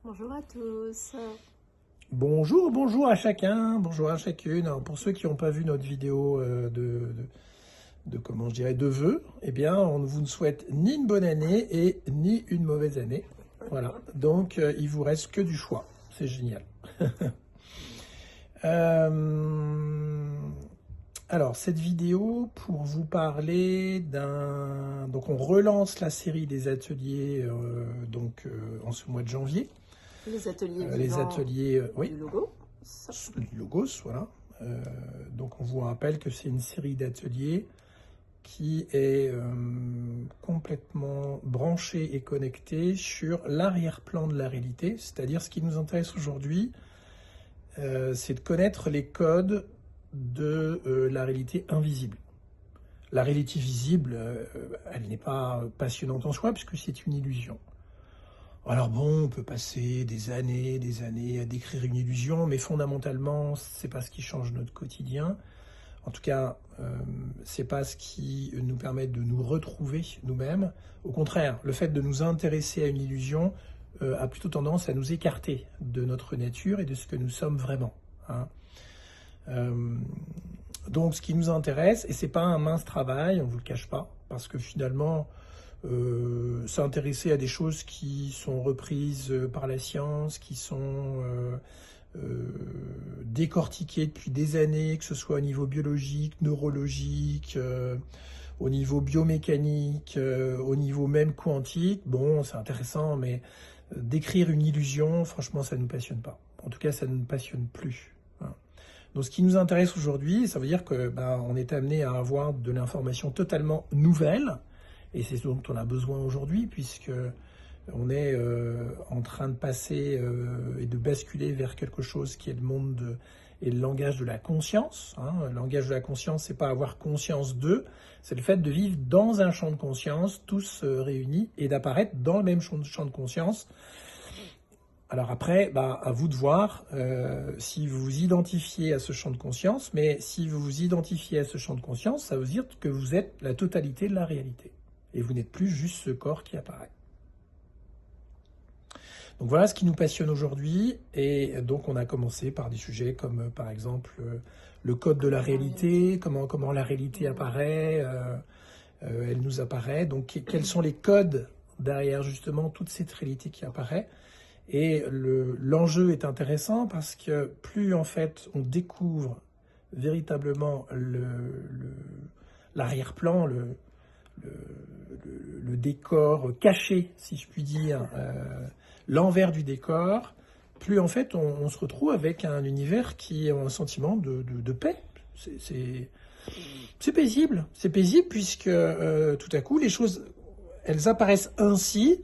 Bonjour à tous. Bonjour, bonjour à chacun, bonjour à chacune. Alors, pour ceux qui n'ont pas vu notre vidéo comment je dirais, de vœux, eh bien, on ne vous souhaite ni une bonne année et ni une mauvaise année. Voilà, donc il vous reste que du choix. C'est génial. Alors, cette vidéo pour vous parler d'un... Donc, on relance la série des ateliers en ce mois de janvier. Les ateliers Les vivants ateliers, oui, du Logos. du Logos, voilà. Donc on vous rappelle que c'est une série d'ateliers qui est complètement branchée et connectée sur l'arrière-plan de la réalité, c'est-à-dire ce qui nous intéresse aujourd'hui, c'est de connaître les codes de la réalité invisible. La réalité visible, elle n'est pas passionnante en soi puisque c'est une illusion. Alors bon, on peut passer des années à décrire une illusion, mais fondamentalement, c'est pas ce qui change notre quotidien. En tout cas, c'est pas ce qui nous permet de nous retrouver nous-mêmes. Au contraire, le fait de nous intéresser à une illusion a plutôt tendance à nous écarter de notre nature et de ce que nous sommes vraiment. Hein. Donc, ce qui nous intéresse, et c'est pas un mince travail, on vous le cache pas, parce que finalement, s'intéresser à des choses qui sont reprises par la science, qui sont décortiquées depuis des années, que ce soit au niveau biologique, neurologique, au niveau biomécanique, au niveau même quantique. Bon, c'est intéressant, mais décrire une illusion, franchement, ça ne nous passionne pas. En tout cas, ça ne nous passionne plus. Hein. Donc, ce qui nous intéresse aujourd'hui, ça veut dire que on est amené à avoir de l'information totalement nouvelle. Et c'est ce dont on a besoin aujourd'hui, puisque on est en train de passer et de basculer vers quelque chose qui est le monde et le langage de la conscience. Hein. Le langage de la conscience, c'est pas avoir conscience d'eux, c'est le fait de vivre dans un champ de conscience, tous réunis, et d'apparaître dans le même champ de conscience. Alors après, à vous de voir si vous vous identifiez à ce champ de conscience, mais si vous vous identifiez à ce champ de conscience, ça veut dire que vous êtes la totalité de la réalité. Et vous n'êtes plus juste ce corps qui apparaît. Donc voilà ce qui nous passionne aujourd'hui. Et donc on a commencé par des sujets comme par exemple le code de la réalité, comment la réalité apparaît, elle nous apparaît. Donc quels sont les codes derrière justement toute cette réalité qui apparaît. Et l'enjeu est intéressant parce que plus en fait on découvre véritablement l'arrière-plan, le décor caché, si je puis dire, l'envers du décor, plus en fait on se retrouve avec un univers qui a un sentiment de paix. C'est paisible. C'est paisible puisque tout à coup les choses, elles apparaissent ainsi,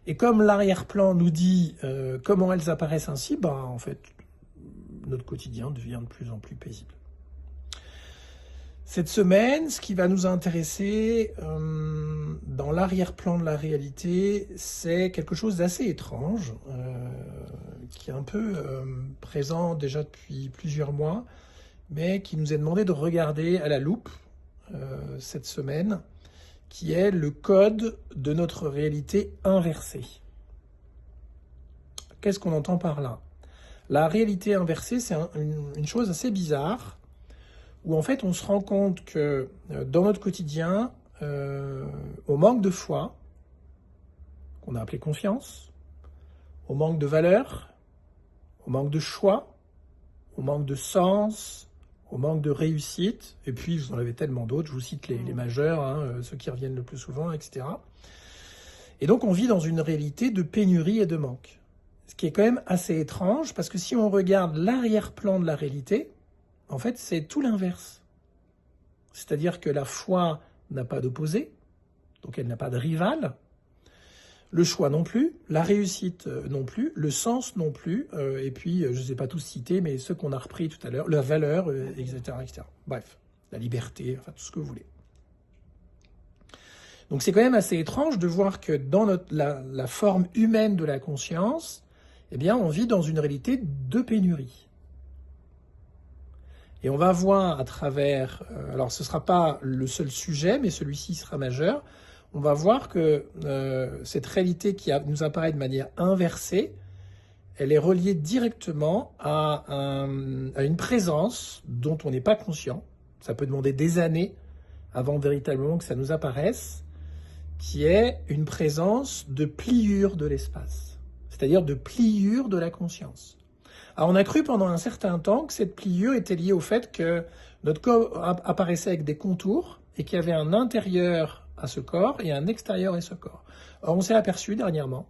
et comme l'arrière-plan nous dit comment elles apparaissent ainsi, en fait notre quotidien devient de plus en plus paisible. Cette semaine, ce qui va nous intéresser dans l'arrière-plan de la réalité, c'est quelque chose d'assez étrange, qui est un peu présent déjà depuis plusieurs mois, mais qui nous est demandé de regarder à la loupe cette semaine, qui est le code de notre réalité inversée. Qu'est-ce qu'on entend par là? La réalité inversée, c'est une chose assez bizarre, où en fait on se rend compte que dans notre quotidien, on manque de foi, qu'on a appelé confiance, on manque de valeur, on manque de choix, on manque de sens, on manque de réussite, et puis vous en avez tellement d'autres, je vous cite les majeurs, hein, ceux qui reviennent le plus souvent, etc. Et donc on vit dans une réalité de pénurie et de manque. Ce qui est quand même assez étrange, parce que si on regarde l'arrière-plan de la réalité, en fait, c'est tout l'inverse. C'est-à-dire que la foi n'a pas d'opposé, donc elle n'a pas de rival, le choix non plus, la réussite non plus, le sens non plus, et puis, je ne sais pas tous cités, mais ceux qu'on a repris tout à l'heure, la valeur, etc., etc. Bref, la liberté, enfin tout ce que vous voulez. Donc c'est quand même assez étrange de voir que dans la forme humaine de la conscience, eh bien, on vit dans une réalité de pénurie. Et on va voir à travers, alors ce ne sera pas le seul sujet, mais celui-ci sera majeur, on va voir que cette réalité qui nous apparaît de manière inversée, elle est reliée directement à une présence dont on n'est pas conscient. Ça peut demander des années avant véritablement que ça nous apparaisse, qui est une présence de pliure de l'espace, c'est-à-dire de pliure de la conscience. Alors on a cru pendant un certain temps que cette pliure était liée au fait que notre corps apparaissait avec des contours et qu'il y avait un intérieur à ce corps et un extérieur à ce corps. Or on s'est aperçu dernièrement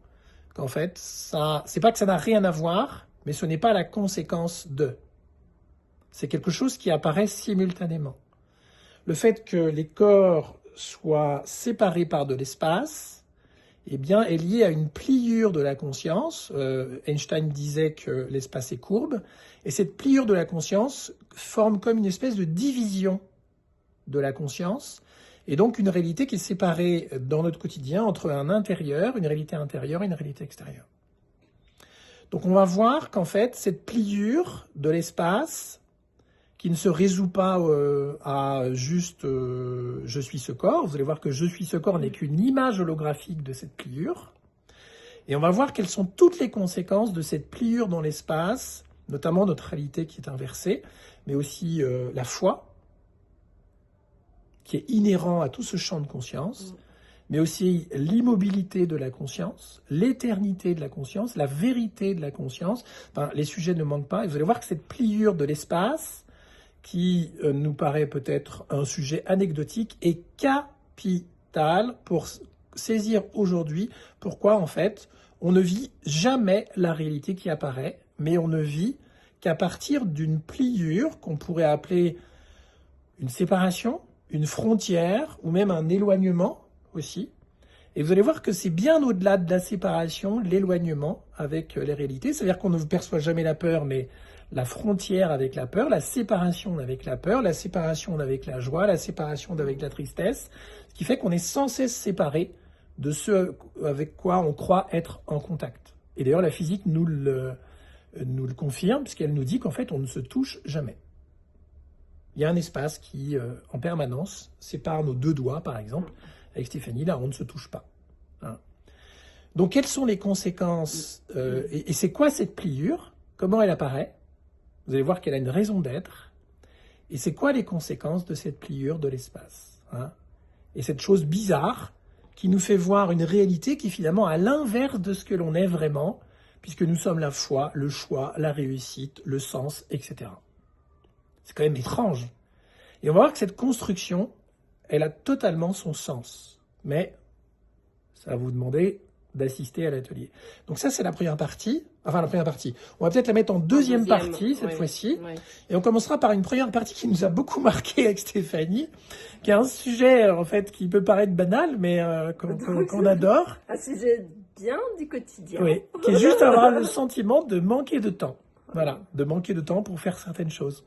qu'en fait, c'est pas que ça n'a rien à voir, mais ce n'est pas la conséquence de. C'est quelque chose qui apparaît simultanément. Le fait que les corps soient séparés par de l'espace, eh bien, est lié à une pliure de la conscience. Einstein disait que l'espace est courbe, et cette pliure de la conscience forme comme une espèce de division de la conscience, et donc une réalité qui est séparée dans notre quotidien entre un intérieur, une réalité intérieure et une réalité extérieure. Donc on va voir qu'en fait, cette pliure de l'espace, qui ne se résout pas à juste je suis ce corps. Vous allez voir que je suis ce corps n'est qu'une image holographique de cette pliure. Et on va voir quelles sont toutes les conséquences de cette pliure dans l'espace, notamment notre réalité qui est inversée, mais aussi la foi, qui est inhérent à tout ce champ de conscience, mais aussi l'immobilité de la conscience, l'éternité de la conscience, la vérité de la conscience. Enfin, les sujets ne manquent pas. Et vous allez voir que cette pliure de l'espace, qui nous paraît peut-être un sujet anecdotique, est capital pour saisir aujourd'hui pourquoi, en fait, on ne vit jamais la réalité qui apparaît, mais on ne vit qu'à partir d'une pliure qu'on pourrait appeler une séparation, une frontière, ou même un éloignement aussi. Et vous allez voir que c'est bien au-delà de la séparation, l'éloignement avec les réalités. C'est-à-dire qu'on ne perçoit jamais la peur, mais la frontière avec la peur, la séparation avec la peur, la séparation avec la joie, la séparation avec la tristesse, ce qui fait qu'on est sans cesse séparé de ce avec quoi on croit être en contact. Et d'ailleurs, la physique nous le confirme, puisqu'elle nous dit qu'en fait, on ne se touche jamais. Il y a un espace qui, en permanence, sépare nos deux doigts, par exemple. Avec Stéphanie, là, on ne se touche pas. Hein. Donc, quelles sont les conséquences et c'est quoi cette pliure? Comment elle apparaît? Vous allez voir qu'elle a une raison d'être. Et c'est quoi les conséquences de cette pliure de l'espace, hein? Et cette chose bizarre qui nous fait voir une réalité qui est finalement à l'inverse de ce que l'on est vraiment, puisque nous sommes la foi, le choix, la réussite, le sens, etc. C'est quand même étrange. Et on va voir que cette construction, elle a totalement son sens. Mais ça va vous demander d'assister à l'atelier. Donc ça, c'est la première partie. Enfin, la première partie. On va peut-être la mettre en deuxième partie, cette fois-ci. Oui. Et on commencera par une première partie qui nous a beaucoup marqué avec Stéphanie, qui est un sujet, en fait, qui peut paraître banal, mais qu'on adore. Un sujet bien du quotidien. Oui, qui est juste avoir le sentiment de manquer de temps. Voilà, de manquer de temps pour faire certaines choses.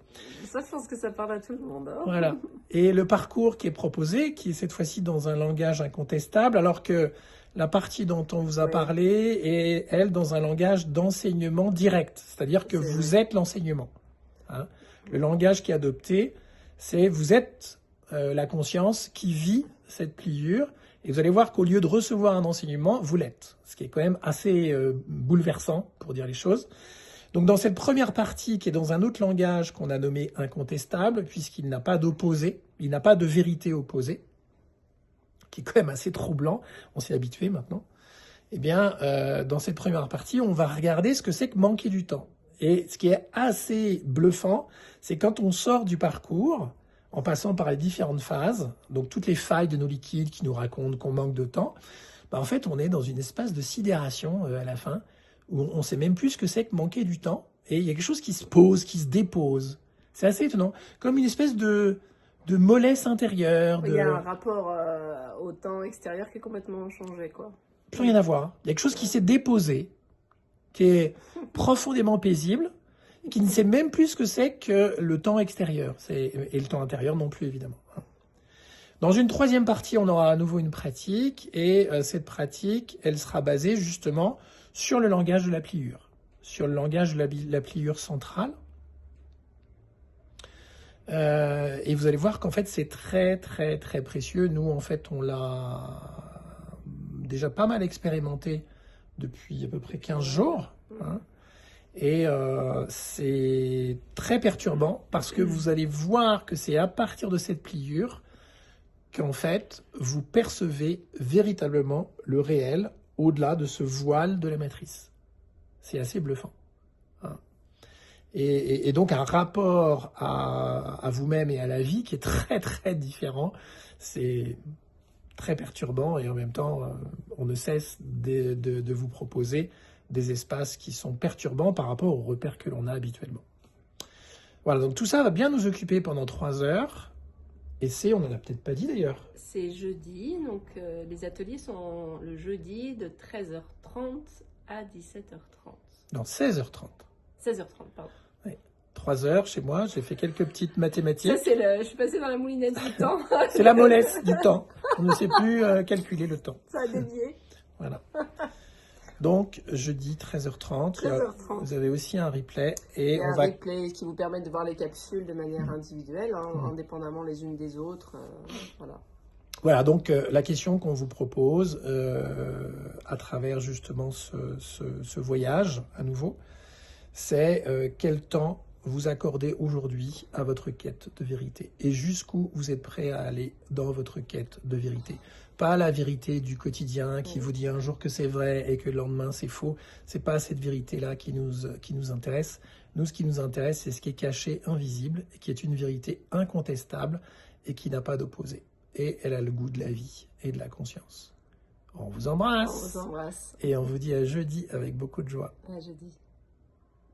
Ça, je pense que ça parle à tout le monde. Hein. Voilà. Et le parcours qui est proposé, qui est cette fois-ci dans un langage incontestable, alors que la partie dont on vous a parlé est, elle, dans un langage d'enseignement direct. C'est-à-dire que vous êtes l'enseignement. Hein. Le langage qui est adopté, c'est vous êtes la conscience qui vit cette pliure. Et vous allez voir qu'au lieu de recevoir un enseignement, vous l'êtes. Ce qui est quand même assez bouleversant, pour dire les choses. Donc dans cette première partie qui est dans un autre langage qu'on a nommé incontestable, puisqu'il n'a pas d'opposé, il n'a pas de vérité opposée, qui est quand même assez troublant, on s'y est habitué maintenant, eh bien dans cette première partie, on va regarder ce que c'est que manquer du temps. Et ce qui est assez bluffant, c'est quand on sort du parcours, en passant par les différentes phases, donc toutes les failles de nos liquides qui nous racontent qu'on manque de temps, bah en fait on est dans une espèce de sidération à la fin, où on ne sait même plus ce que c'est que manquer du temps. Et il y a quelque chose qui se pose, qui se dépose. C'est assez étonnant. Comme une espèce de mollesse intérieure. Il y a un rapport au temps extérieur qui est complètement changé, quoi. Plus rien à voir. Il y a quelque chose qui s'est déposé, qui est profondément paisible, qui ne sait même plus ce que c'est que le temps extérieur. Et le temps intérieur non plus, évidemment. Dans une troisième partie, on aura à nouveau une pratique. Et cette pratique, elle sera basée justement sur le langage de la pliure, sur le langage de la pliure centrale. Et vous allez voir qu'en fait, c'est très, très, très précieux. Nous, en fait, on l'a déjà pas mal expérimenté depuis à peu près 15 jours. Hein. Et c'est très perturbant parce que vous allez voir que c'est à partir de cette pliure qu'en fait, vous percevez véritablement le réel au-delà de ce voile de la matrice. C'est assez bluffant. Hein. Et donc un rapport à vous-même et à la vie qui est très très différent. C'est très perturbant et en même temps, on ne cesse de vous proposer des espaces qui sont perturbants par rapport aux repères que l'on a habituellement. Voilà, donc tout ça va bien nous occuper pendant 3 heures. Et on n'en a peut-être pas dit d'ailleurs. C'est jeudi, donc les ateliers sont le jeudi de 13h30 à 17h30. Non, 16h30. 16h30, pardon. Oui. 3 heures chez moi, j'ai fait quelques petites mathématiques. Ça, je suis passée dans la moulinette du temps. C'est la mollesse du temps. On ne sait plus calculer le temps. Ça a dévié. Voilà. Donc, jeudi 13h30. 13h30. Vous avez aussi un replay. Et un replay qui vous permet de voir les capsules de manière individuelle, indépendamment les unes des autres. Voilà. Voilà, donc la question qu'on vous propose à travers justement ce voyage à nouveau, c'est quel temps vous accordez aujourd'hui à votre quête de vérité et jusqu'où vous êtes prêt à aller dans votre quête de vérité. Pas la vérité du quotidien qui vous dit un jour que c'est vrai et que le lendemain c'est faux. C'est pas cette vérité-là qui nous intéresse. Nous, ce qui nous intéresse, c'est ce qui est caché, invisible, et qui est une vérité incontestable et qui n'a pas d'opposé. Et elle a le goût de la vie et de la conscience. On vous embrasse. On vous embrasse. Et on vous dit à jeudi avec beaucoup de joie. À jeudi.